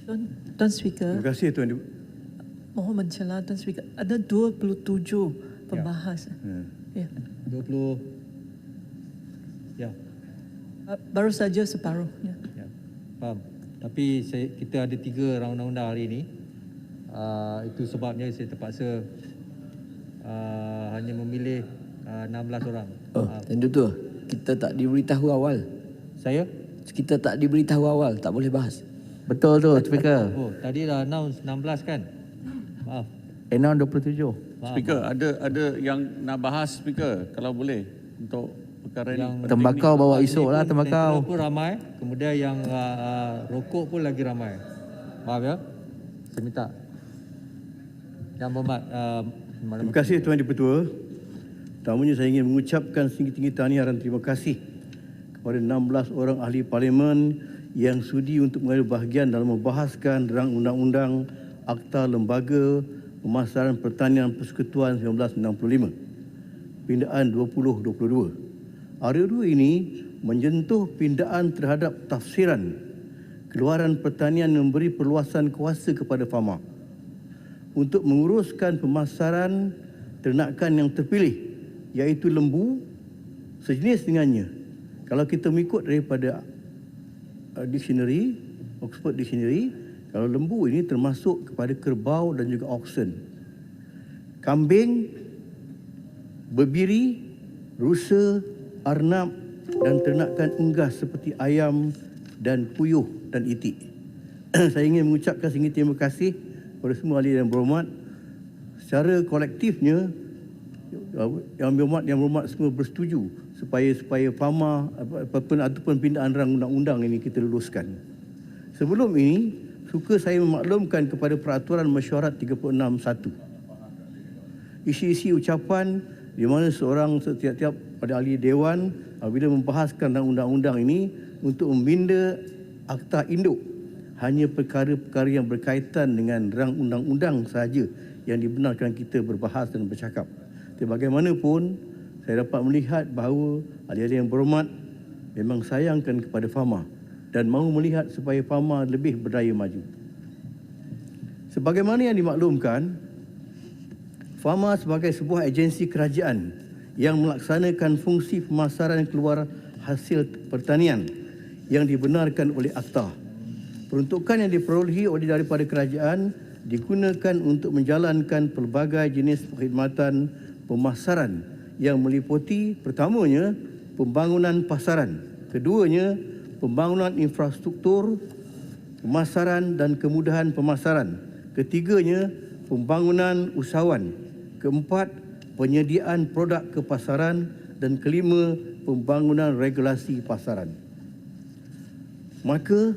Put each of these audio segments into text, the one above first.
Tuan Speaker. Terima kasih Tuan. Mohon mencela Tuan Speaker. Ada 27 pembahas. Ya. 20. Ya. Baru saja separuh. Ya. Ya. Faham. Tapi kita ada 3 rang undang-undang hari ini. Itu sebabnya saya terpaksa hanya memilih 16 orang. Tentu tu. Kita tak diberitahu awal. Saya? Kita tak diberitahu awal, tak boleh bahas. Betul tu, Speaker. Oh, tadi dah announce 16 kan? Maaf. Announce 27. Speaker, ada yang nak bahas Speaker kalau boleh untuk perkara yang ini. Tembakau bawa esok lah, tembakau. Pun ramai, kemudian yang rokok pun lagi ramai. Maaf ya. Saya minta. Yang berhormat. Terima kasih Tuan Di-Pertua. Pertamanya saya ingin mengucapkan setinggi-tinggi tahniah dan terima kasih kepada 16 orang ahli parlimen yang sudi untuk mengambil bahagian dalam membahaskan rang undang-undang Akta Lembaga Pemasaran Pertanian Persekutuan 1965, pindaan 2022. RUU ini menyentuh pindaan terhadap tafsiran keluaran pertanian yang memberi perluasan kuasa kepada farma untuk menguruskan pemasaran ternakan yang terpilih, iaitu lembu sejenis dengannya. Kalau kita mengikut daripada dictionary, Oxford Dictionary, kalau lembu ini termasuk kepada kerbau dan juga oxen. Kambing, berbiri, rusa, arnab dan ternakan unggas seperti ayam dan puyuh dan itik. Saya ingin mengucapkan tinggi terima kasih kepada semua ahli yang berhormat. Secara kolektifnya, yang berhormat semua bersetuju supaya farma ataupun pindaan rang undang-undang ini kita luluskan. Sebelum ini, suka saya memaklumkan kepada Peraturan Mesyuarat 36(1). Isi-isi ucapan di mana seorang setiap-tiap pada ahli dewan apabila membahaskan undang-undang ini untuk membina akta induk hanya perkara-perkara yang berkaitan dengan rang undang-undang sahaja yang dibenarkan kita berbahas dan bercakap. Tapi bagaimanapun, saya dapat melihat bahawa ahli-ahli yang berhormat memang sayangkan kepada farma dan mahu melihat supaya farma lebih berdaya maju. Sebagaimana yang dimaklumkan, farma sebagai sebuah agensi kerajaan yang melaksanakan fungsi pemasaran keluar hasil pertanian yang dibenarkan oleh Akta. Peruntukan yang diperolehi oleh daripada kerajaan digunakan untuk menjalankan pelbagai jenis perkhidmatan pemasaran yang meliputi pertamanya pembangunan pasaran, keduanya pembangunan infrastruktur pemasaran dan kemudahan pemasaran, ketiganya pembangunan usahawan, keempat penyediaan produk ke pasaran dan kelima pembangunan regulasi pasaran. Maka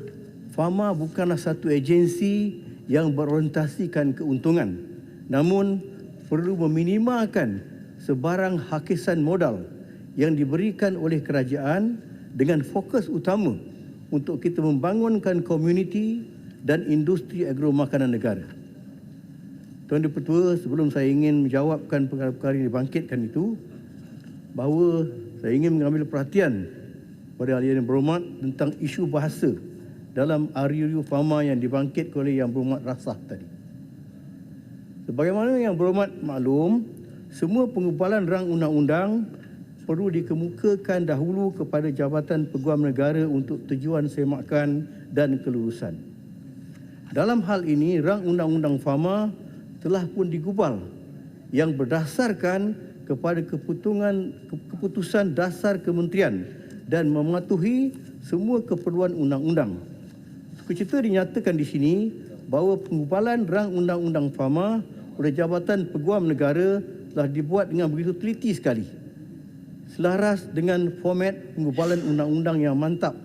farma bukanlah satu agensi yang berorientasikan keuntungan, namun perlu meminimalkan sebarang hakisan modal yang diberikan oleh kerajaan dengan fokus utama untuk kita membangunkan komuniti dan industri agro makanan negara. Tuan Di-Pertua, sebelum saya ingin menjawabkan perkara-perkara yang dibangkitkan itu, bahawa saya ingin mengambil perhatian pada ahli yang berhormat tentang isu bahasa dalam RUU Farma yang dibangkitkan oleh Yang Berhormat Rasah tadi. Sebagaimana Yang Berhormat maklum, semua pengubalan rang undang-undang perlu dikemukakan dahulu kepada Jabatan Peguam Negara untuk tujuan semakan dan kelulusan. Dalam hal ini, rang undang-undang Farma telah pun digubal yang berdasarkan kepada keputusan dasar kementerian dan mematuhi semua keperluan undang-undang. Suka-cita dinyatakan di sini bahawa pengubalan rang undang-undang Farma oleh Jabatan Peguam Negara telah dibuat dengan begitu teliti sekali, selaras dengan format pengubalan undang-undang yang mantap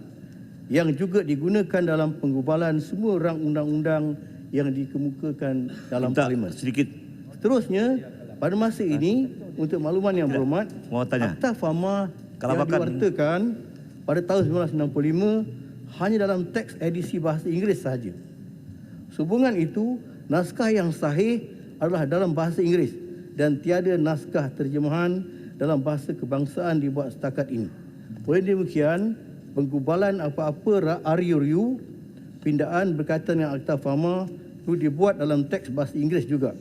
yang juga digunakan dalam pengubalan semua rang undang-undang yang dikemukakan dalam parlimen. Sedikit. Seterusnya, pada masa ini, untuk makluman yang berhormat, Akta Farma yang diwartakan pada tahun 1965 hanya dalam teks edisi bahasa Inggeris sahaja. Sehubungan itu, naskah yang sahih adalah dalam bahasa Inggeris dan tiada naskah terjemahan dalam bahasa kebangsaan dibuat setakat ini. Oleh demikian, penggubalan apa-apa RUU pindaan berkaitan dengan Akta Fama perlu dibuat dalam teks bahasa Inggeris juga.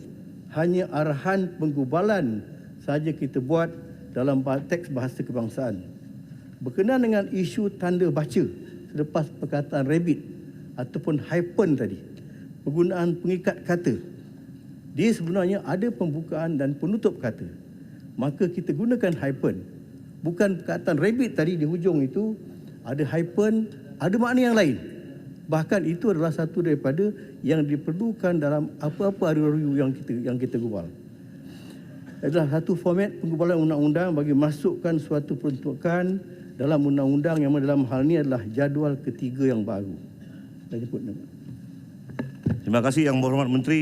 Hanya arahan penggubalan saja kita buat dalam teks bahasa kebangsaan. Berkenaan dengan isu tanda baca selepas perkataan rabbit ataupun hyphen tadi, penggunaan pengikat kata, dia sebenarnya ada pembukaan dan penutup kata. Maka kita gunakan hyphen. Bukan perkataan rabbit tadi di hujung itu ada hyphen, ada makna yang lain. Bahkan itu adalah satu daripada yang diperlukan dalam apa-apa review yang kita gubal. Adalah satu format penggubalan undang-undang bagi masukkan suatu peruntukan dalam undang-undang yang dalam hal ini adalah jadual ketiga yang baru. Saya jemput nama. Terima kasih Yang Berhormat Menteri.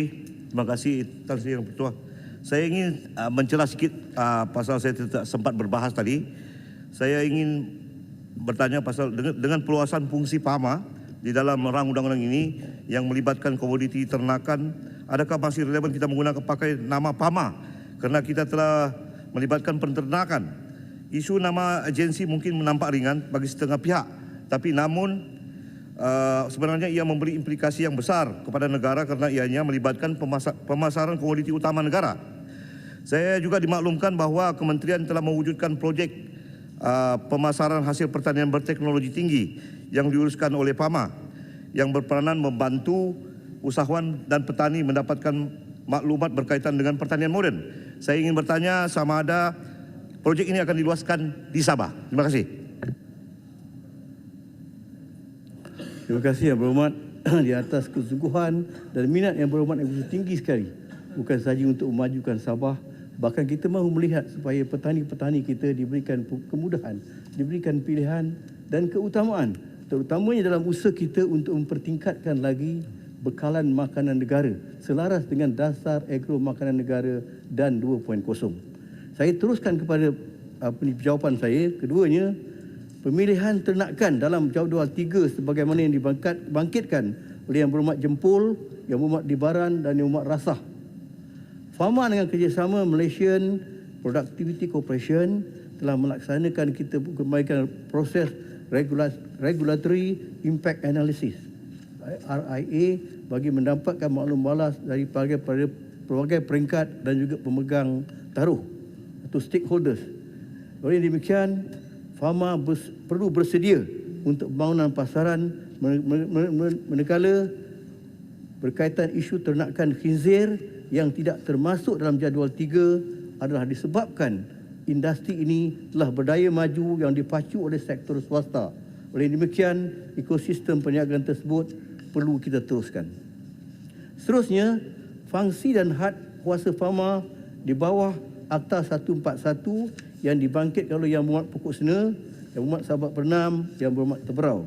Terima kasih Tan Sri Yang Pertua. Saya ingin mencelah sikit pasal saya tidak sempat berbahas tadi. Saya ingin bertanya pasal dengan perluasan fungsi PAMA di dalam rang undang-undang ini yang melibatkan komoditi ternakan, adakah masih relevan kita menggunakan pakai nama PAMA kerana kita telah melibatkan penternakan? Isu nama agensi mungkin menampak ringan bagi setengah pihak, tapi namun sebenarnya ia memberi implikasi yang besar kepada negara kerana ianya melibatkan pemasaran komoditi utama negara. Saya juga dimaklumkan bahawa kementerian telah mewujudkan projek pemasaran hasil pertanian berteknologi tinggi yang diuruskan oleh PAMA yang berperanan membantu usahawan dan petani mendapatkan maklumat berkaitan dengan pertanian moden. Saya ingin bertanya sama ada projek ini akan diluaskan di Sabah. Terima kasih. Terima kasih Yang Berhormat di atas kesungguhan dan minat Yang Berhormat yang begitu tinggi sekali. Bukan sahaja untuk memajukan Sabah, bahkan kita mahu melihat supaya petani-petani kita diberikan kemudahan, diberikan pilihan dan keutamaan, terutamanya dalam usaha kita untuk mempertingkatkan lagi bekalan makanan negara selaras dengan dasar agro makanan negara dan 2.0. Saya teruskan kepada jawapan saya. Keduanya, pemilihan ternakan dalam jadual 3 sebagaimana yang dibangkitkan oleh Yang Berhormat Jempol, Yang Berhormat Dibaran dan Yang Berhormat Rasah. FAMA dengan kerjasama Malaysian Productivity Corporation telah melaksanakan kita kembalikan proses Regulatory Impact Analysis RIA bagi mendapatkan maklum balas dari pelbagai peringkat dan juga pemegang taruh atau stakeholders. Oleh demikian, FAMA perlu bersedia untuk pembangunan pasaran manakala berkaitan isu ternakan khinzir yang tidak termasuk dalam jadual 3 adalah disebabkan industri ini telah berdaya maju yang dipacu oleh sektor swasta. Oleh demikian, ekosistem perniagaan tersebut perlu kita teruskan. Seterusnya, fungsi dan had kuasa FAMA di bawah Akta 141 yang dibangkitkan oleh Yang Berhormat Pokok Sena, Yang Berhormat Sabak Pernam, Yang Berhormat Teberau.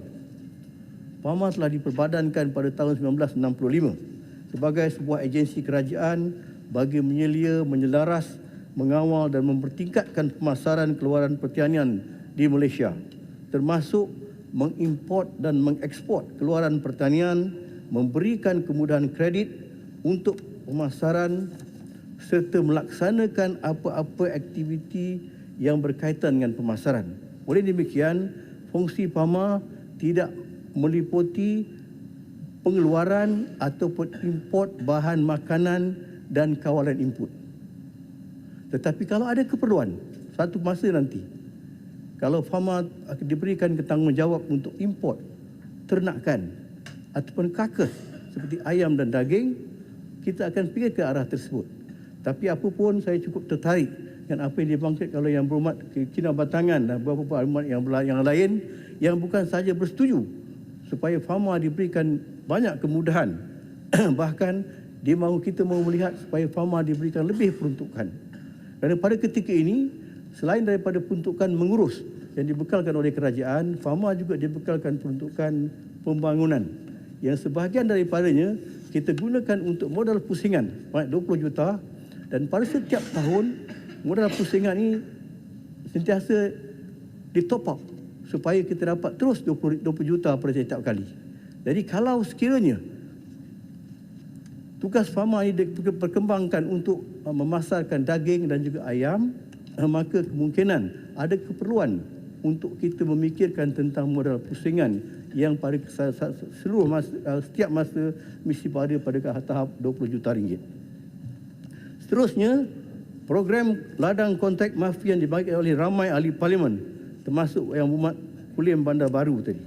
FAMA telah diperbadankan pada tahun 1965 sebagai sebuah agensi kerajaan bagi menyelia, menyelaras, mengawal dan mempertingkatkan pemasaran keluaran pertanian di Malaysia, termasuk mengimport dan mengeksport keluaran pertanian, memberikan kemudahan kredit untuk pemasaran serta melaksanakan apa-apa aktiviti yang berkaitan dengan pemasaran. Oleh demikian, fungsi PAMA tidak meliputi pengeluaran ataupun import bahan makanan dan kawalan input. Tetapi kalau ada keperluan satu masa nanti, kalau FAMA diberikan tanggungjawab untuk import ternakan ataupun karkas seperti ayam dan daging, kita akan pergi ke arah tersebut. Tapi apapun, saya cukup tertarik dengan apa yang dibangkitkan oleh Yang Berhormat Kinabatangan dan beberapa berhormat yang lain yang bukan sahaja bersetuju supaya FAMA diberikan banyak kemudahan. Bahkan dia mahu kita mahu melihat supaya FAMA diberikan lebih peruntukan. Kerana pada ketika ini, selain daripada peruntukan mengurus yang dibekalkan oleh kerajaan, FAMA juga dibekalkan peruntukan pembangunan yang sebahagian daripadanya kita gunakan untuk modal pusingan banyak 20 juta, dan pada setiap tahun modal pusingan ini sentiasa ditop up supaya kita dapat terus 20 juta pada setiap kali. Jadi kalau sekiranya tugas FAMA ini diperkembangkan untuk memasarkan daging dan juga ayam, maka kemungkinan ada keperluan untuk kita memikirkan tentang modal pusingan yang pada seluruh masa, setiap masa mesti pada tahap 20 juta ringgit. Seterusnya, program ladang kontak mafi yang dibagi oleh ramai ahli parlimen termasuk Yang Berhormat Kulim Bandar Baru tadi.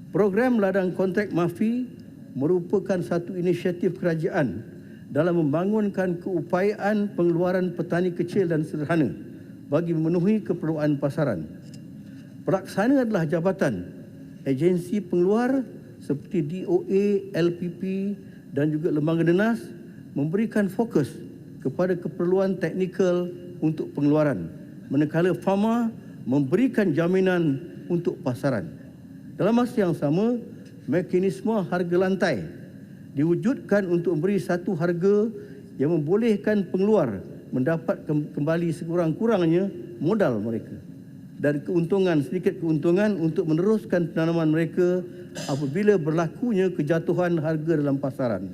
Program ladang kontak mafi merupakan satu inisiatif kerajaan dalam membangunkan keupayaan pengeluaran petani kecil dan sederhana bagi memenuhi keperluan pasaran. Pelaksana adalah jabatan, agensi pengeluar seperti DOA, LPP dan juga lembaga denas memberikan fokus kepada keperluan teknikal untuk pengeluaran, manakala Pharma memberikan jaminan untuk pasaran. Dalam masa yang sama, mekanisme harga lantai diwujudkan untuk memberi satu harga yang membolehkan pengeluar mendapat kembali sekurang-kurangnya modal mereka dan sedikit keuntungan untuk meneruskan penanaman mereka apabila berlakunya kejatuhan harga dalam pasaran.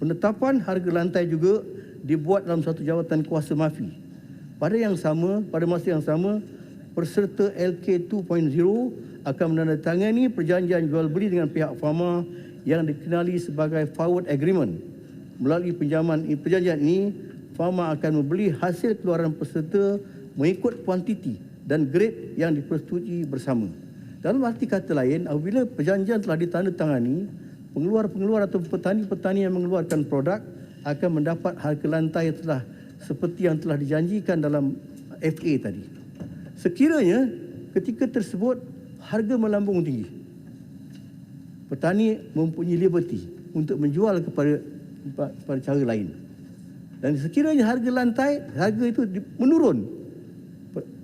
Penetapan harga lantai juga dibuat dalam satu jawatan kuasa mafi. Pada masa yang sama, peserta LK 2.0 akan menandatangani perjanjian jual beli dengan pihak Pharma yang dikenali sebagai forward agreement. Melalui perjanjian ini, Pharma akan membeli hasil keluaran peserta mengikut kuantiti dan grade yang dipersetujui bersama. Dalam arti kata lain, apabila perjanjian telah ditandatangani, pengeluar-pengeluar atau petani-petani yang mengeluarkan produk akan mendapat harga lantai seperti yang telah dijanjikan dalam FA tadi. Sekiranya ketika tersebut harga melambung tinggi, petani mempunyai liberty untuk menjual kepada cara lain. Dan sekiranya harga itu menurun,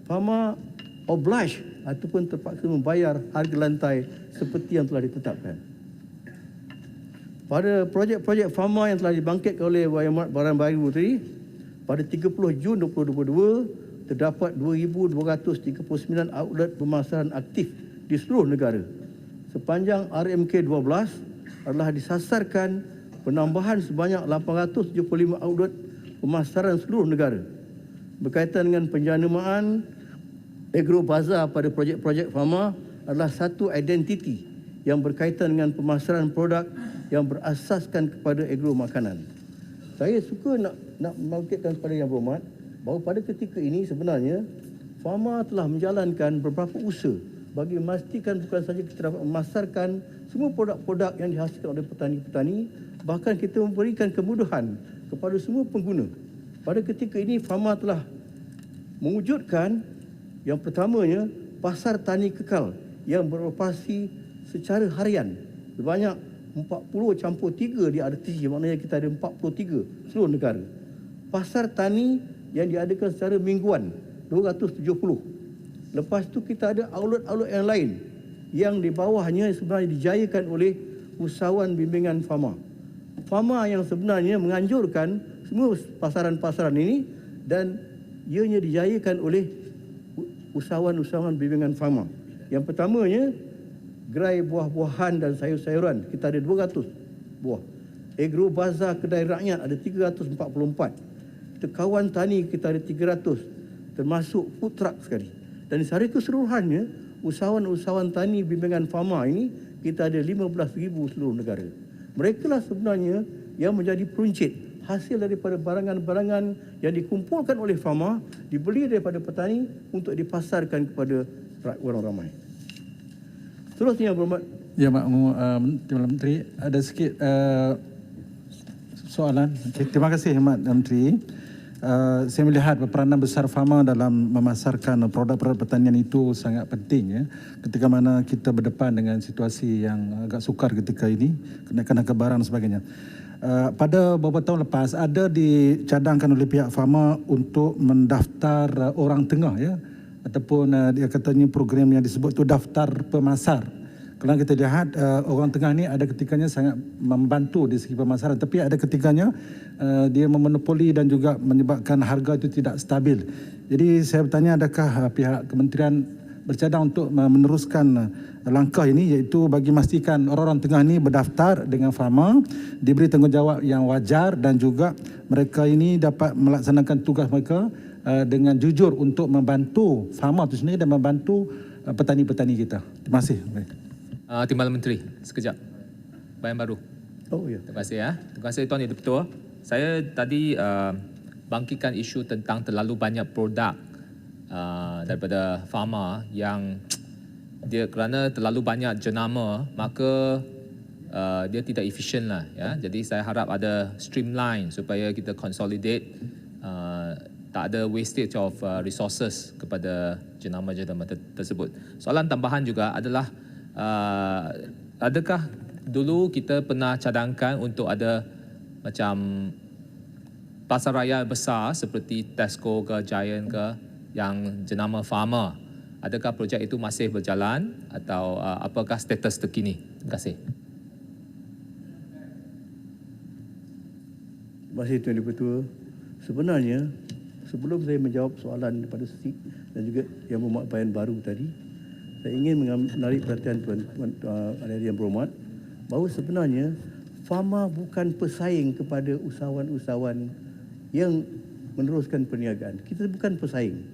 Pharma oblige ataupun terpaksa membayar harga lantai seperti yang telah ditetapkan. Pada projek-projek Pharma yang telah dibangkitkan oleh Barang Baru tadi, pada 30 Jun 2022 terdapat 2,239 outlet pemasaran aktif di seluruh negara. Sepanjang RMK 12 adalah disasarkan penambahan sebanyak 875 outlet pemasaran seluruh negara. Berkaitan dengan penjanamaan agrobazar pada projek-projek Pharma adalah satu identiti yang berkaitan dengan pemasaran produk yang berasaskan kepada agro makanan. Saya suka nak membangkitkan kepada Yang Berhormat bahawa pada ketika ini sebenarnya Pharma telah menjalankan beberapa usaha bagi memastikan bukan saja kita dapat memasarkan semua produk-produk yang dihasilkan oleh petani-petani, bahkan kita memberikan kemudahan kepada semua pengguna. Pada ketika ini Pharma telah mewujudkan yang pertamanya pasar tani kekal yang beroperasi secara harian sebanyak 40 campur 3 di RTC, maknanya kita ada 43 seluruh negara. Pasar tani yang diadakan secara mingguan 270. Lepas tu kita ada outlet-outlet yang lain yang di bawahnya sebenarnya dijayakan oleh usahawan bimbingan Pharma. Pharma yang sebenarnya menganjurkan semua pasaran-pasaran ini dan ianya dijayakan oleh usahawan-usahawan bimbingan Pharma. Yang pertamanya, gerai buah-buahan dan sayur-sayuran, kita ada 200 buah. Agro Bazar kedai rakyat ada 344. Tekawan tani kita ada 300, termasuk food truck sekali. Dan secara keseluruhannya, usahawan-usahawan tani bimbingan Pharma ini kita ada 15,000 seluruh negara. Mereka lah sebenarnya yang menjadi peruncit hasil daripada barangan-barangan yang dikumpulkan oleh Pharma, dibeli daripada petani untuk dipasarkan kepada orang ramai. Seterusnya, Yang Berhormat. Ya, Menteri, ada sikit soalan. Okay, terima kasih, Menteri. Saya melihat peranan besar Pharma dalam memasarkan produk-produk pertanian itu sangat penting, ya. Ketika mana kita berdepan dengan situasi yang agak sukar ketika ini, kenaikan harga barang dan sebagainya. Pada beberapa tahun lepas ada dicadangkan oleh pihak Pharma untuk mendaftar orang tengah, ya, ataupun dia katanya program yang disebut itu daftar pemasar. Kalau kita lihat orang tengah ni ada ketikanya sangat membantu di segi pemasaran, tapi ada ketikanya dia memonopoli dan juga menyebabkan harga itu tidak stabil. Jadi saya bertanya, adakah pihak kementerian bercadang untuk meneruskan langkah ini, iaitu bagi memastikan orang-orang tengah ini berdaftar dengan Pharma, diberi tanggungjawab yang wajar dan juga mereka ini dapat melaksanakan tugas mereka dengan jujur untuk membantu Pharma itu sendiri dan membantu petani-petani kita. Terima kasih. Baik. Timbalan Menteri, sekejap. Bayan baru. Oh ya. Terima kasih ya. Terima kasih Tuan Yang Di-Pertua. Saya tadi bangkitkan isu tentang terlalu banyak produk daripada farma yang dia kerana terlalu banyak jenama, maka dia tidak efisien lah ya. Jadi saya harap ada streamline supaya kita consolidate, tak ada wastage of resources kepada jenama-jenama tersebut. Soalan tambahan juga adalah adakah dulu kita pernah cadangkan untuk ada macam pasar raya besar seperti Tesco ke Giant ke yang jenama farma? Adakah projek itu masih berjalan atau apakah status terkini? Terima kasih. Terima kasih Tuan Di-Pertua. Sebenarnya sebelum saya menjawab soalan daripada SIK dan juga Yang Berhormat Bayan Baru tadi, saya ingin menarik perhatian Tuan Yang Berhormat bahawa sebenarnya farma bukan pesaing kepada usahawan-usahawan yang meneruskan perniagaan. Kita bukan pesaing.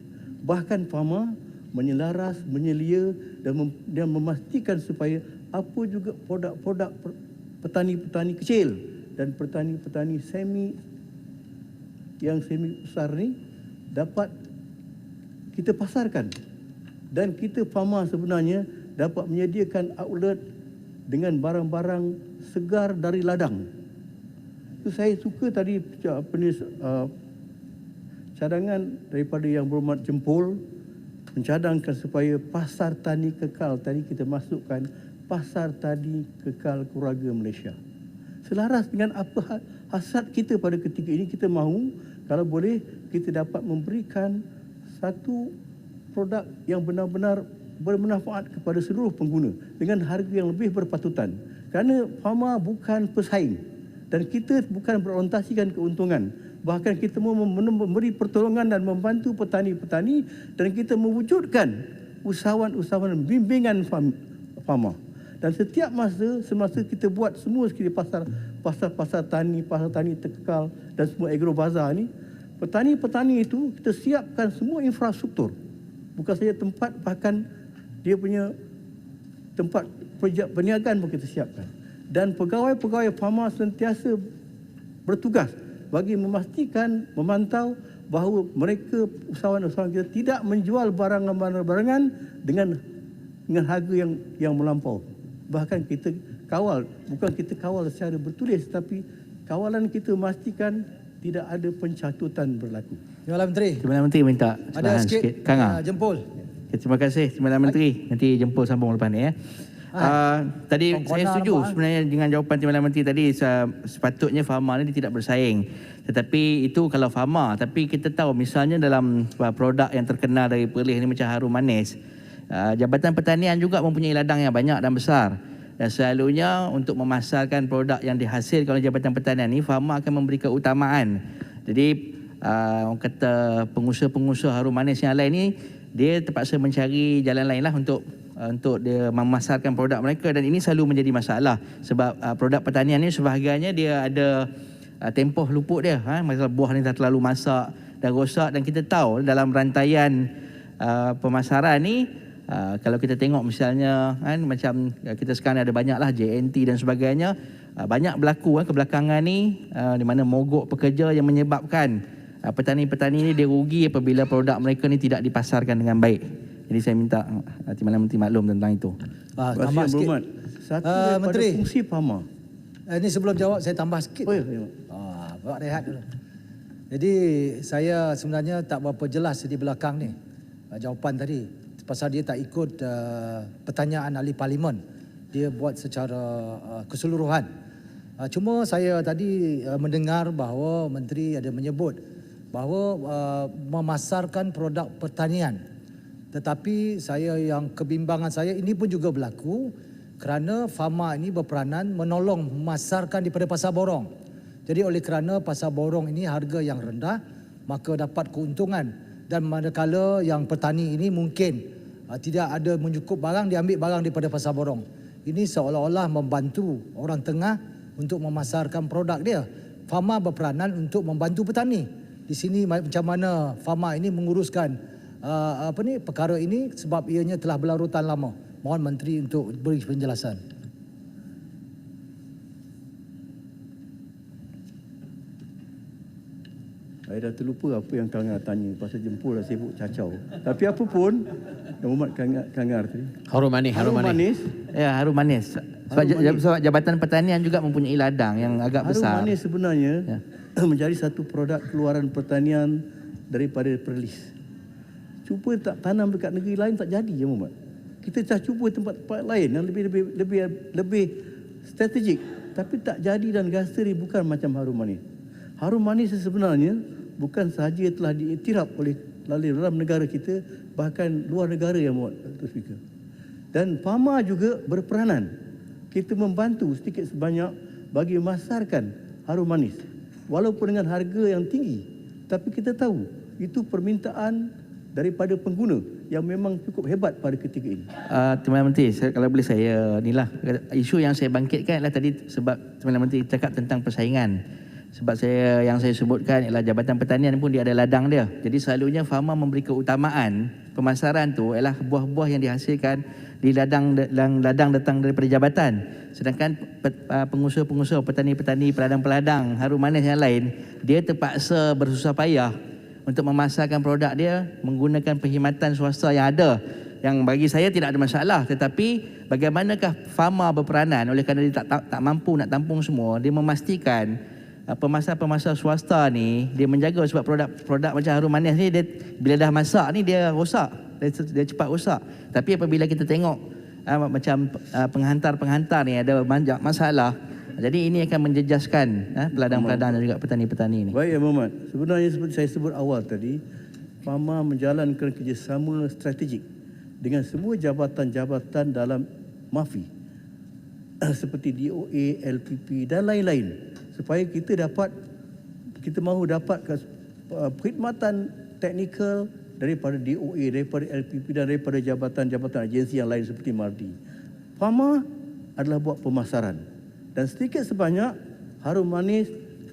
Bahkan farma menyelaras, menyelia dan memastikan supaya apa juga produk-produk petani-petani kecil dan petani-petani semi besar ni dapat kita pasarkan. Dan kita farma sebenarnya dapat menyediakan outlet dengan barang-barang segar dari ladang. Itu saya suka tadi cadangan daripada Yang Berhormat Jempol mencadangkan supaya pasar tani kekal tadi kita masukkan pasar tani kekal keluarga Malaysia. Selaras dengan apa hasrat kita pada ketika ini, kita mahu kalau boleh kita dapat memberikan satu produk yang benar-benar bermanfaat kepada seluruh pengguna dengan harga yang lebih berpatutan. Kerana farma bukan pesaing dan kita bukan berorientasikan keuntungan. Bahkan kita mahu memberi pertolongan dan membantu petani-petani dan kita mewujudkan usahawan-usahawan bimbingan farma. Dan setiap masa, semasa kita buat semua sekali pasar tani terkekal dan semua agrobazar ni, petani-petani itu kita siapkan semua infrastruktur. Bukan saja tempat, bahkan dia punya tempat perniagaan pun kita siapkan. Dan pegawai-pegawai farma sentiasa bertugas bagi memastikan, memantau bahawa mereka usahawan-usahawan kita tidak menjual barangan-barangan dengan harga yang melampau. Bahkan kita kawal, bukan kita kawal secara bertulis, tapi kawalan kita memastikan tidak ada pencatutan berlaku. Timbalan Menteri minta ada sikit Kang jempol. Terima kasih Timbalan Menteri. Nanti jempol sambung lepas ni ya. Tadi saya setuju sebenarnya dengan jawapan Timbalan Menteri tadi. Sepatutnya farma ni tidak bersaing. Tetapi itu kalau farma, tapi kita tahu misalnya dalam produk yang terkenal dari Perlis ni macam harum manis, Jabatan Pertanian juga mempunyai ladang yang banyak dan besar. Dan selalunya untuk memasarkan produk yang dihasilkan oleh Jabatan Pertanian ni, farma akan memberi keutamaan. Jadi orang kata pengusaha-pengusaha harum manis yang lain ni, dia terpaksa mencari jalan lain lah untuk dia memasarkan produk mereka, dan ini selalu menjadi masalah sebab produk pertanian ni sebahagiannya dia ada tempoh luput dia, masalah buah ni dah terlalu masak dan rosak. Dan kita tahu dalam rantaian pemasaran ni, kalau kita tengok misalnya macam kita sekarang ada banyaklah JNT dan sebagainya, banyak berlaku kebelakangan ni di mana mogok pekerja yang menyebabkan petani-petani ni dia rugi apabila produk mereka ni tidak dipasarkan dengan baik. Jadi saya minta Timbalan Menteri maklum tentang itu. Tambah sikit. Satu daripada Menteri, fungsi farma. Ini sebelum jawab saya tambah sikit. Oh, ya. Bawa rehat dulu. Jadi saya sebenarnya tak berapa jelas di belakang ni jawapan tadi. Pasal dia tak ikut pertanyaan ahli parlimen. Dia buat secara keseluruhan. Cuma saya tadi mendengar bahawa Menteri ada menyebut bahawa memasarkan produk pertanian. Tetapi yang kebimbangan saya ini pun juga berlaku kerana farma ini berperanan menolong memasarkan daripada pasar borong. Jadi oleh kerana pasar borong ini harga yang rendah, maka dapat keuntungan. Dan manakala yang petani ini mungkin tidak ada mencukup barang, dia ambil barang daripada pasar borong. Ini seolah-olah membantu orang tengah untuk memasarkan produk dia. Farma berperanan untuk membantu petani. Di sini macam mana farma ini menguruskan perkara ini sebab ianya telah berlarutan lama. Mohon Menteri untuk beri penjelasan. Saya dah terlupa apa yang Kangar tanya pasal jempol dah sibuk cacau. Tapi apa pun, Muhammad Kangar tadi. Harum manis, harum manis. Ya, harum manis. Sebab Jabatan Pertanian juga mempunyai ladang yang agak besar. Harum manis sebenarnya menjadi satu produk keluaran pertanian daripada Perlis. Cuba tak tanam dekat negeri lain tak jadi, Muhammad. Kita dah cuba tempat-tempat lain yang lebih strategik, tapi tak jadi dan Gasteri bukan macam harum manis. Harum manis sebenarnya bukan sahaja telah diiktiraf oleh dalam negara kita, bahkan luar negara yang Muhammad Dr. Speaker. Dan Pharma juga berperanan. Kita membantu sedikit sebanyak bagi memasarkan harum manis. Walaupun dengan harga yang tinggi, tapi kita tahu itu permintaan daripada pengguna yang memang cukup hebat pada ketika ini. Timbalan Menteri, kalau boleh saya inilah isu yang saya bangkitkan adalah tadi sebab Timbalan Menteri cakap tentang persaingan. Sebab yang saya sebutkan ialah Jabatan Pertanian pun dia ada ladang dia. Jadi selalunya farmer memberi keutamaan pemasaran tu ialah buah-buah yang dihasilkan di ladang datang daripada jabatan. Sedangkan pengusaha-pengusaha, petani-petani, peladang-peladang harum manis yang lain, dia terpaksa bersusah payah untuk memasarkan produk dia menggunakan perkhidmatan swasta yang ada. Yang bagi saya tidak ada masalah, tetapi bagaimanakah farmer berperanan oleh kerana dia tak mampu nak tampung semua, dia memastikan pemasar-pemasar swasta ni dia menjaga sebab produk macam harum manis ni dia bila dah masak ni dia rosak, dia cepat rosak. Tapi apabila kita tengok macam penghantar-penghantar ni ada banyak masalah, jadi ini akan menjejaskan peladang-peladang dan juga petani-petani ni. Baik ya Muhammad, sebenarnya seperti saya sebut awal tadi, Pharma menjalankan kerjasama strategik dengan semua jabatan-jabatan dalam MAFI seperti DOA, LPP dan lain-lain, supaya kita mahu dapat perkhidmatan teknikal daripada DOA, daripada LPP dan daripada jabatan-jabatan agensi yang lain seperti MARDI. Pharma adalah buat pemasaran dan sedikit sebanyak harum manis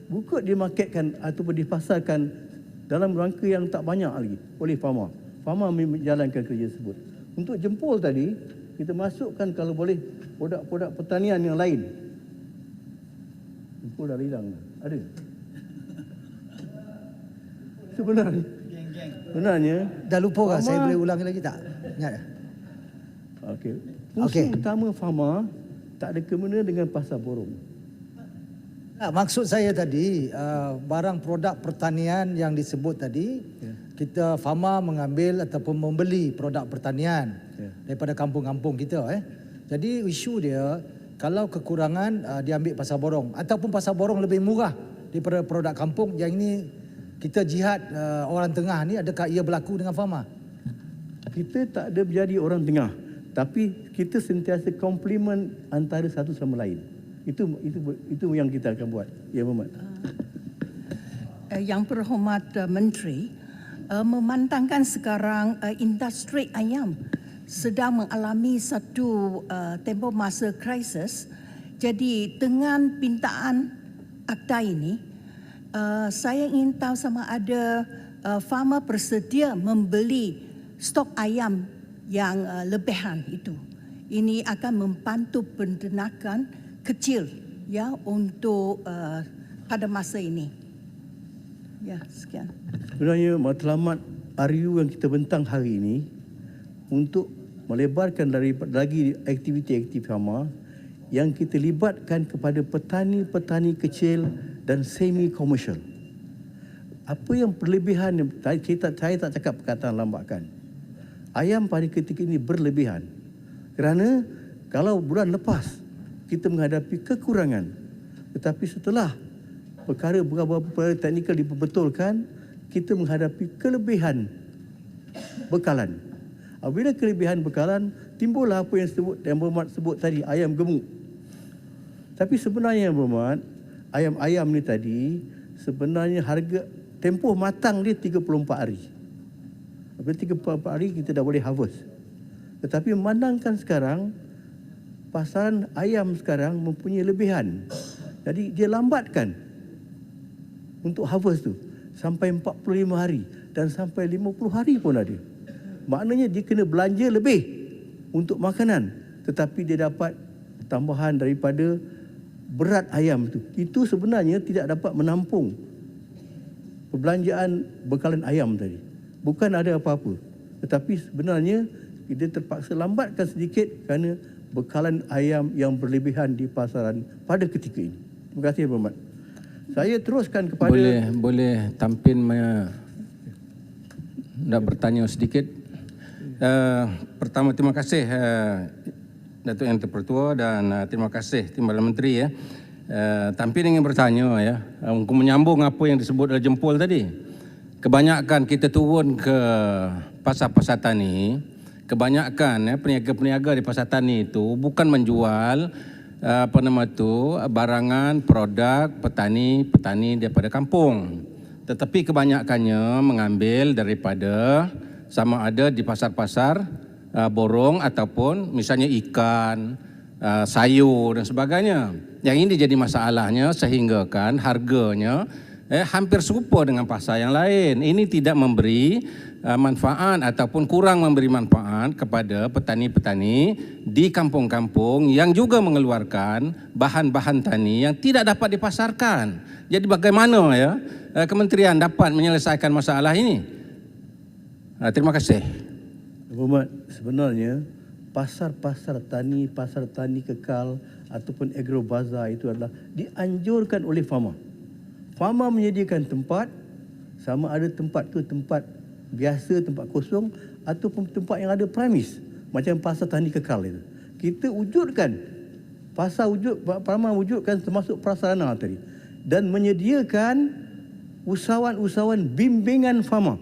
buka dimarketkan ataupun dipasarkan dalam rangka yang tak banyak lagi oleh Pharma. Pharma menjalankan kerja tersebut. Untuk jempol tadi, kita masukkan kalau boleh produk-produk pertanian yang lain. Jempol dah hilang. Ada? Sebenarnya dah lupa kah? Saya boleh ulangi lagi tak? Ingat tak? Okey. Fungsi utama Pharma tak ada kena dengan pasar borong. Maksud saya tadi, barang produk pertanian yang disebut tadi, kita Pharma mengambil ataupun membeli produk pertanian daripada kampung-kampung kita. Jadi isu dia, kalau kekurangan diambil pasar borong ataupun pasar borong lebih murah daripada produk kampung, yang ini kita jihad orang tengah ni, adakah ia berlaku dengan Pharma? Kita tak ada menjadi orang tengah, tapi kita sentiasa komplimen antara satu sama lain. Itu yang kita akan buat. Ya Muhammad. Yang berhormat Menteri, memandangkan sekarang industri ayam sedang mengalami satu tempoh masa krisis. Jadi dengan pintaan akta ini, saya ingin tahu sama ada farmer bersedia membeli stok ayam yang lebihan itu. Ini akan membantu peternakan kecil ya untuk pada masa ini. Ya, sekian. Sebenarnya matlamat RU yang kita bentang hari ini untuk melebarkan lagi aktiviti-aktiviti Pharma yang kita libatkan kepada petani-petani kecil dan semi komersial. Apa yang berlebihan, saya tak cakap perkataan lambakan. Ayam pada ketika ini berlebihan. Kerana kalau bulan lepas kita menghadapi kekurangan, tetapi setelah beberapa teknikal diperbetulkan, kita menghadapi kelebihan bekalan. Apabila kelebihan bekalan, timbullah apa yang Berhormat sebut tadi, ayam gemuk. Tapi sebenarnya Berhormat, ayam-ayam ni tadi sebenarnya harga tempoh matang dia 34 hari. Apabila 34 hari kita dah boleh harvest. Tetapi memandangkan sekarang pasaran ayam sekarang mempunyai lebihan. Jadi dia lambatkan untuk harvest tu sampai 45 hari dan sampai 50 hari pun ada. maknanya dia kena belanja lebih untuk makanan, tetapi dia dapat tambahan daripada berat ayam itu. Itu sebenarnya tidak dapat menampung perbelanjaan bekalan ayam tadi. Bukan ada apa-apa, tetapi sebenarnya kita terpaksa lambatkan sedikit kerana bekalan ayam yang berlebihan di pasaran pada ketika ini. Terima kasih, Yang Berhormat. Saya teruskan kepada... Boleh tampin nak bertanya sedikit. Pertama, terima kasih Datuk Yang Terpertua dan terima kasih Timbalan Menteri ya. Tampin ingin bertanya ya, menyambung apa yang disebut oleh Jempol tadi. Kebanyakan kita turun ke pasar-pasar tani, kebanyakan ya peniaga-peniaga di pasar tani itu bukan menjual barangan produk petani daripada kampung, tetapi kebanyakannya mengambil daripada sama ada di pasar-pasar borong ataupun misalnya ikan, sayur dan sebagainya. Yang ini jadi masalahnya sehingga kan harganya hampir serupa dengan pasar yang lain. Ini tidak memberi manfaat ataupun kurang memberi manfaat kepada petani-petani di kampung-kampung yang juga mengeluarkan bahan-bahan tani yang tidak dapat dipasarkan. Jadi bagaimana ya kementerian dapat menyelesaikan masalah ini? Terima kasih. Berhormat, sebenarnya pasar tani kekal ataupun agrobazar itu adalah dianjurkan oleh farmer. Farmer menyediakan tempat, sama ada tempat tu tempat biasa, tempat kosong ataupun tempat yang ada premis macam pasar tani kekal itu. Kita wujudkan farmer wujudkan termasuk prasarana tadi dan menyediakan usahawan-usahawan bimbingan farmer.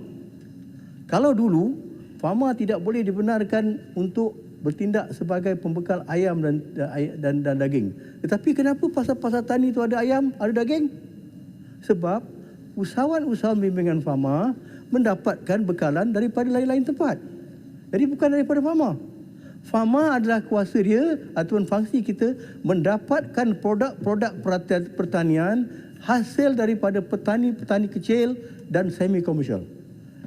Kalau dulu farmer tidak boleh dibenarkan untuk bertindak sebagai pembekal ayam dan daging. Tetapi kenapa pasar-pasar tani itu ada ayam, ada daging? Sebab usahawan-usahawan bimbingan farmer mendapatkan bekalan daripada lain-lain tempat. Jadi bukan daripada farmer. Farmer adalah kuasa dia ataupun fungsi kita mendapatkan produk-produk pertanian hasil daripada petani-petani kecil dan semi komersial.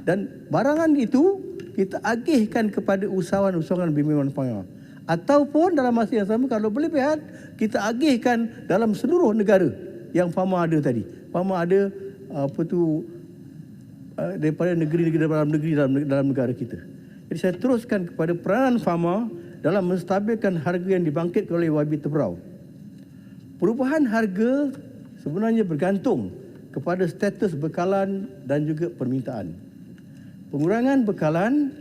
Dan barangan itu kita agihkan kepada usahawan-usahawan bimbingan farmer. Ataupun dalam masa yang sama kalau berlebihan kita agihkan dalam seluruh negara yang farmer ada tadi. Farmer ada daripada negeri-negeri dalam negara kita. Jadi saya teruskan kepada peranan farmer dalam menstabilkan harga yang dibangkitkan oleh YB Tebrau. Perubahan harga sebenarnya bergantung kepada status bekalan dan juga permintaan. Pengurangan bekalan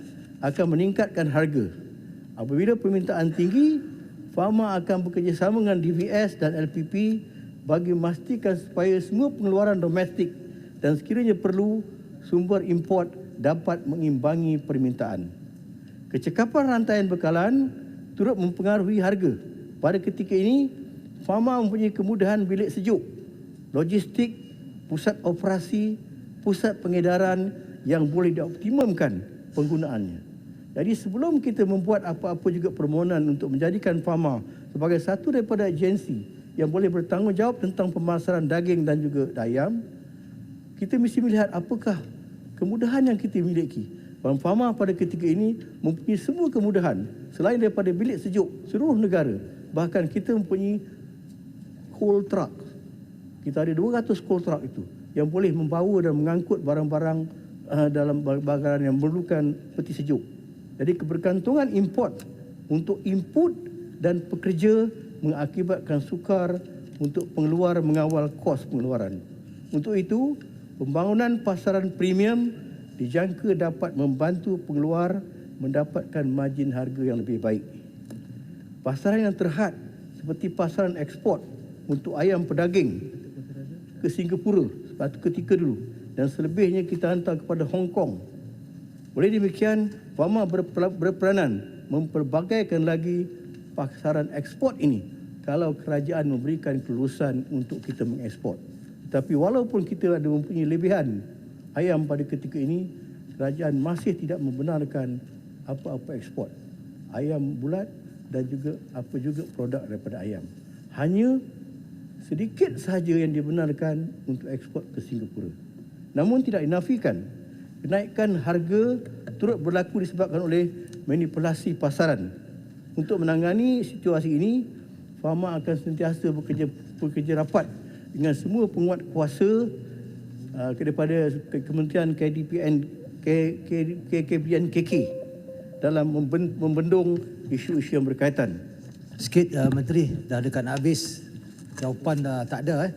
akan meningkatkan harga. Apabila permintaan tinggi, farmer akan bekerjasama dengan DVS dan LPP bagi memastikan supaya semua pengeluaran domestik dan sekiranya perlu sumber import dapat mengimbangi permintaan. Kecekapan rantaian bekalan turut mempengaruhi harga. Pada ketika ini, farmer mempunyai kemudahan bilik sejuk, logistik, pusat operasi, pusat pengedaran yang boleh dioptimumkan penggunaannya. Jadi sebelum kita membuat apa-apa juga permohonan untuk menjadikan farmer sebagai satu daripada agensi yang boleh bertanggungjawab tentang pemasaran daging dan juga ayam, kita mesti melihat apakah kemudahan yang kita miliki. Farmer pada ketika ini mempunyai semua kemudahan selain daripada bilik sejuk seluruh negara. Bahkan kita mempunyai coal truck. Kita ada 200 coal truck itu yang boleh membawa dan mengangkut barang-barang dalam bakaran yang memerlukan peti sejuk. Jadi kebergantungan import untuk input dan pekerja mengakibatkan sukar untuk pengeluar mengawal kos pengeluaran. Untuk itu, pembangunan pasaran premium dijangka dapat membantu pengeluar mendapatkan margin harga yang lebih baik. Pasaran yang terhad seperti pasaran ekspor untuk ayam pedaging ke Singapura sepatutnya ketika dulu dan selebihnya kita hantar kepada Hong Kong. Oleh demikian, farmer berperanan memperbagaikan lagi pasaran ekspor ini kalau kerajaan memberikan kelulusan untuk kita mengekspor. Tapi walaupun kita ada mempunyai lebihan ayam pada ketika ini, kerajaan masih tidak membenarkan apa-apa ekspor ayam bulat dan juga apa juga produk daripada ayam. Hanya sedikit sahaja yang dibenarkan untuk ekspor ke Singapura. Namun tidak dinafikan kenaikan harga turut berlaku disebabkan oleh manipulasi pasaran. Untuk menangani situasi ini, Fama akan sentiasa bekerja rapat dengan semua penguat kuasa daripada Kementerian KKPN KK dalam membendung isu-isu yang berkaitan. Sikit Menteri, dah dekat nak habis. Jawapan dah tak ada.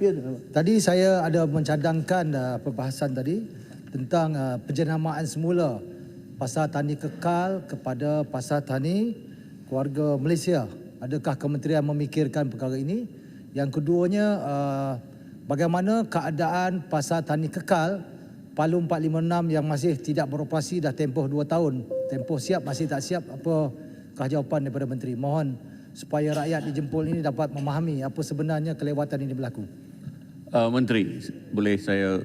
Tadi saya ada mencadangkan perbahasan tadi tentang penjenamaan semula Pasar Tani Kekal kepada Pasar Tani Keluarga Malaysia. Adakah kementerian memikirkan perkara ini? Yang keduanya, bagaimana keadaan Pasar Tani Kekal Palu 456 yang masih tidak beroperasi dah tempoh 2 tahun. Tempoh siap masih tak siap, apakah jawapan daripada Menteri? Mohon supaya rakyat di Jempol ini dapat memahami apa sebenarnya kelewatan ini berlaku. Menteri, boleh saya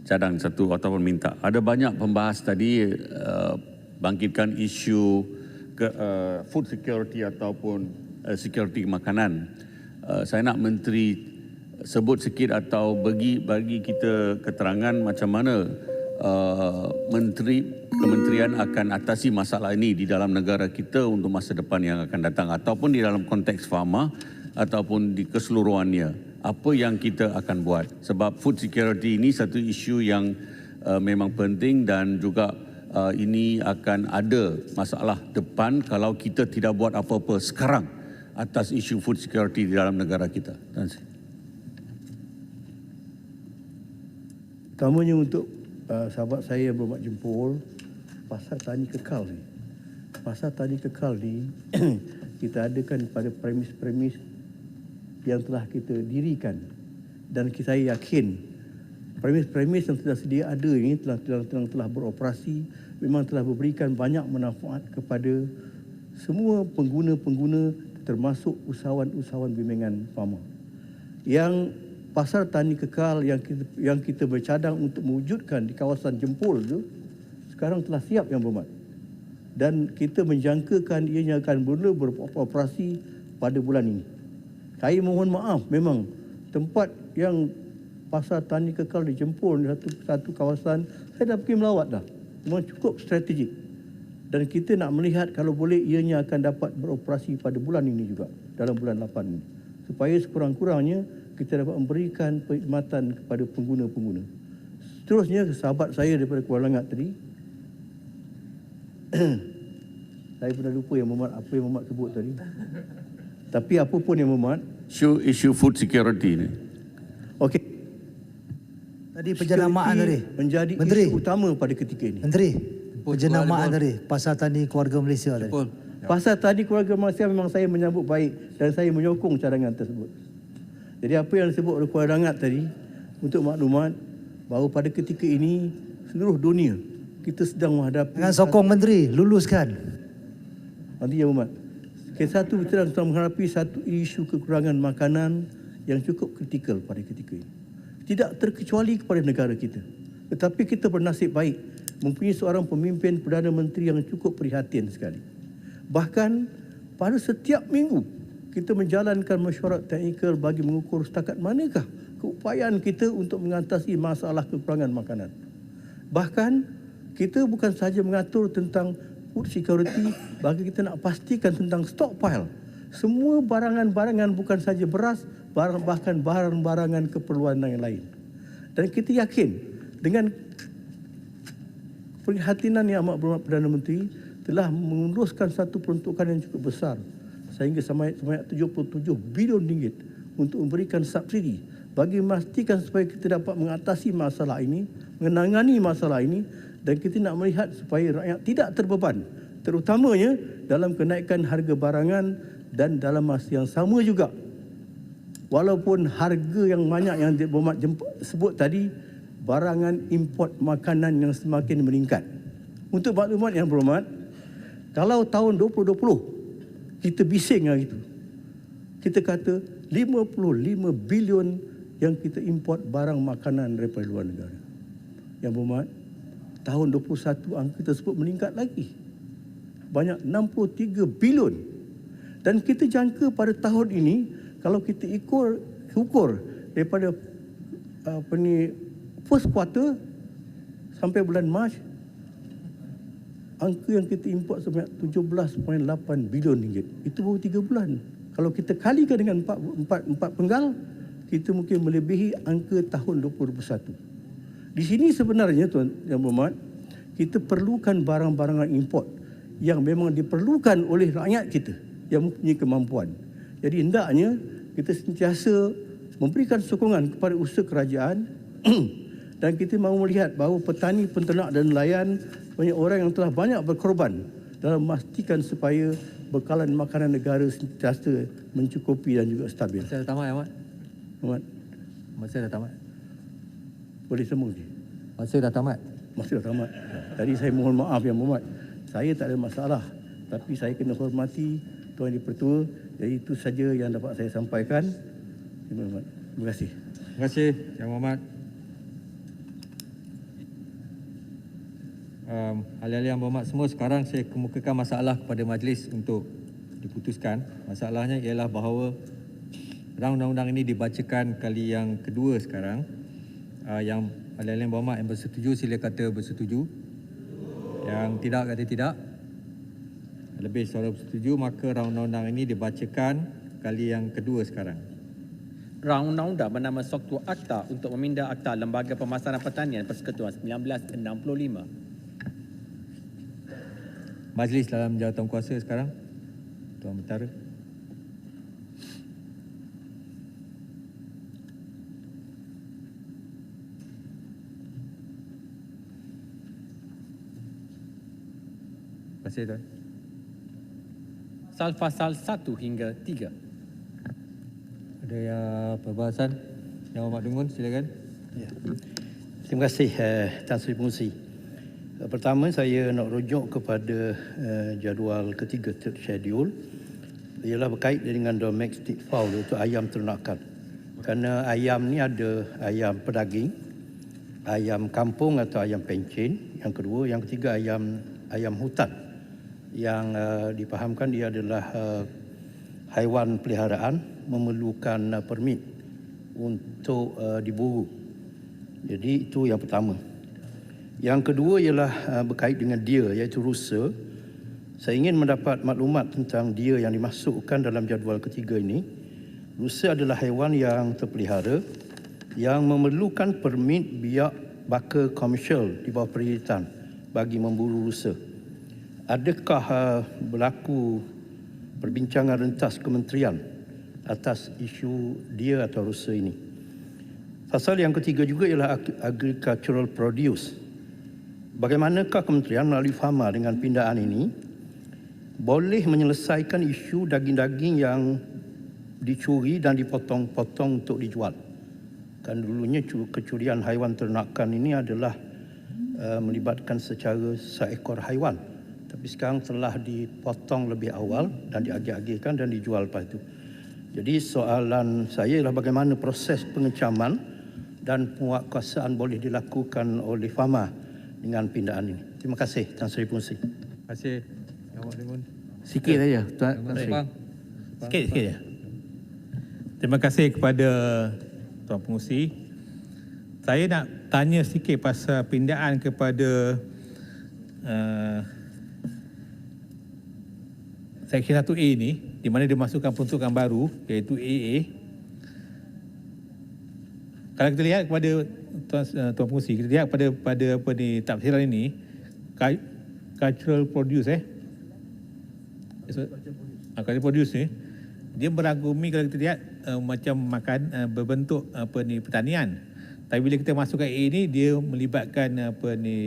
cadang satu ataupun minta. Ada banyak pembahas tadi bangkitkan isu food security ataupun security makanan. Saya nak Menteri sebut sikit atau bagi kita keterangan macam mana kementerian akan atasi masalah ini di dalam negara kita untuk masa depan yang akan datang, ataupun di dalam konteks farma ataupun di keseluruhannya. Apa yang kita akan buat, sebab food security ini satu isu yang memang penting dan juga ini akan ada masalah depan kalau kita tidak buat apa-apa sekarang atas isu food security di dalam negara kita. Terima kasih. Utamanya untuk sahabat saya yang berhormat Jempol, Pasar Tani Kekal ni. Pasar Tani Kekal ni kita adakan pada premis-premis yang telah kita dirikan, dan saya yakin premis-premis yang telah sedia ada ini telah beroperasi, memang telah memberikan banyak manfaat kepada semua pengguna-pengguna termasuk usahawan-usahawan bimbingan farma. Yang Pasar Tani Kekal yang kita bercadang untuk mewujudkan di kawasan Jempol itu sekarang telah siap yang berhormat, dan kita menjangkakan ianya akan mula beroperasi pada bulan ini. Saya mohon maaf, memang tempat yang Pasar Tani Kekal di Jempol satu kawasan saya dah pergi melawat dah, memang cukup strategik, dan kita nak melihat kalau boleh ianya akan dapat beroperasi pada bulan ini juga, dalam bulan 8 ini, supaya sekurang-kurangnya kita dapat memberikan perkhidmatan kepada pengguna-pengguna. Seterusnya, sahabat saya daripada Kuala Langat tadi, saya pernah lupa yang apa yang Muhammad sebut tadi. Tapi apa pun yang Muhammad, isu food security ni. okey. Tadi penjenamaan tadi menjadi Menteri, isu utama pada ketika ini. Menteri, penjenamaan tadi Pasar Tani Keluarga Malaysia tadi. Pasar Tani Keluarga Malaysia memang saya menyambut baik dan saya menyokong cadangan tersebut. Jadi apa yang disebut oleh Kuala Langat tadi, untuk maklumat bahawa pada ketika ini seluruh dunia kita sedang menghadapi dengan sokong Menteri luluskan. Nanti ya Muhammad. Satu, kita sedang menghadapi satu isu kekurangan makanan yang cukup kritikal pada ketika ini. Tidak terkecuali kepada negara kita. Tetapi kita bernasib baik mempunyai seorang pemimpin Perdana Menteri yang cukup prihatin sekali. Bahkan pada setiap minggu kita menjalankan mesyuarat teknikal bagi mengukur setakat manakah keupayaan kita untuk mengatasi masalah kekurangan makanan. Bahkan kita bukan sahaja mengatur tentang food security, bagi kita nak pastikan tentang stockpile. Semua barangan-barangan, bukan saja beras, bahkan barangan-barangan keperluan yang lain. Dan kita yakin dengan perhatian yang amat berhormat Perdana Menteri telah menguruskan satu peruntukan yang cukup besar sehingga sebanyak 77 bilion ringgit untuk memberikan subsidi bagi memastikan supaya kita dapat mengatasi masalah ini, menangani masalah ini, dan kita nak melihat supaya rakyat tidak terbeban, terutamanya dalam kenaikan harga barangan. Dan dalam masa yang sama juga, walaupun harga yang banyak yang Berhormat sebut tadi, barangan import makanan yang semakin meningkat. Untuk maklumat yang berhormat, kalau tahun 2020 kita bising hari itu, kita kata 55 bilion yang kita import barang makanan daripada luar negara. Yang berhormat, tahun 21 angka tersebut meningkat lagi, banyak 63 bilion. Dan kita jangka pada tahun ini, kalau kita ukur daripada first quarter sampai bulan Mac, angka yang kita import sebanyak 17.8 bilion ringgit. Itu baru 3 bulan. Kalau kita kalikan dengan 4 penggal, kita mungkin melebihi angka tahun 2021. Di sini sebenarnya Tuan Yang Berhormat, kita perlukan barang-barang import yang memang diperlukan oleh rakyat kita yang mempunyai kemampuan. Jadi hendaknya kita sentiasa memberikan sokongan kepada usaha kerajaan dan kita mahu melihat bahawa petani, penternak dan nelayan, banyak orang yang telah banyak berkorban dalam memastikan supaya bekalan makanan negara sentiasa mencukupi dan juga stabil. Masa dah tamat, Ahmad? Ahmad, Masa dah tamat? boleh sambung je. Masa dah tamat? Masa dah tamat. Tadi saya mohon maaf Yang Berhormat. Saya tak ada masalah. Tapi saya kena hormati Tuan Di-Pertua. Jadi itu saja yang dapat saya sampaikan. Terima kasih. Terima kasih, Yang Berhormat. Ahli-ahli Yang Berhormat semua, sekarang saya kemukakan masalah kepada majlis untuk diputuskan. Masalahnya ialah bahawa rang undang-undang ini dibacakan kali yang kedua sekarang. Yang ahli-ahli Yang Berhormat yang bersetuju sila kata bersetuju. Yang tidak kata tidak. Lebih suara bersetuju, maka rang undang-undang ini dibacakan kali yang kedua sekarang. Rang undang-undang bernama Soktu Akta untuk memindah Akta Lembaga Pemasaran Pertanian Persekutuan 1965. Majlis dalam jawatan kuasa sekarang. Tuan Mentara. Terima kasih, Tuan. Pasal 1 hingga 3. Ada yang perbahasan? Yang Ahmad Dungun, silakan. Ya. Terima kasih Tan Sri Pungsi. Pertama saya nak rujuk kepada jadual ketiga third schedule ialah berkait dengan domestic fowl, iaitu ayam ternakan. Kerana ayam ni ada ayam pedaging, ayam kampung atau ayam pencin, yang kedua, yang ketiga ayam hutan yang dipahamkan dia adalah haiwan peliharaan memerlukan permit untuk diburu. Jadi itu yang pertama. Yang kedua ialah berkait dengan deer, iaitu rusa. Saya ingin mendapat maklumat tentang deer yang dimasukkan dalam jadual ketiga ini. Rusa adalah haiwan yang terpelihara yang memerlukan permit biak baka komersial di bawah periritan bagi memburu rusa. Adakah berlaku perbincangan rentas kementerian atas isu deer atau rusa ini? Pasal yang ketiga juga ialah agricultural produce. Bagaimanakah kementerian melalui FAMA dengan pindaan ini boleh menyelesaikan isu daging-daging yang dicuri dan dipotong-potong untuk dijual? Kan dulunya kecurian haiwan ternakan ini adalah melibatkan secara seekor haiwan. Tapi sekarang telah dipotong lebih awal dan diagih-agihkan dan dijual lepas itu. Jadi soalan saya ialah bagaimana proses pengecaman dan penguatkuasaan boleh dilakukan oleh FAMA dengan pindaan ini. Terima kasih Tan Sri Pungsi. Terima kasih Yang Ahmad Dungun. Sikit saja Tuan Sri. Sikit ya. Terima kasih kepada Tuan Pengurusi. Saya nak tanya sikit pasal pindaan kepada Seksyen 1A ni, di mana dimasukkan peruntukan baru iaitu AA. Kalau kita lihat kepada Tuan Pengurusi, kita lihat pada apa ni tafsiran ini, cultural produce cultural produce ni dia merangkumi, kalau kita lihat macam makan berbentuk apa ni pertanian. Tapi bila kita masukkan AA ni, dia melibatkan apa ni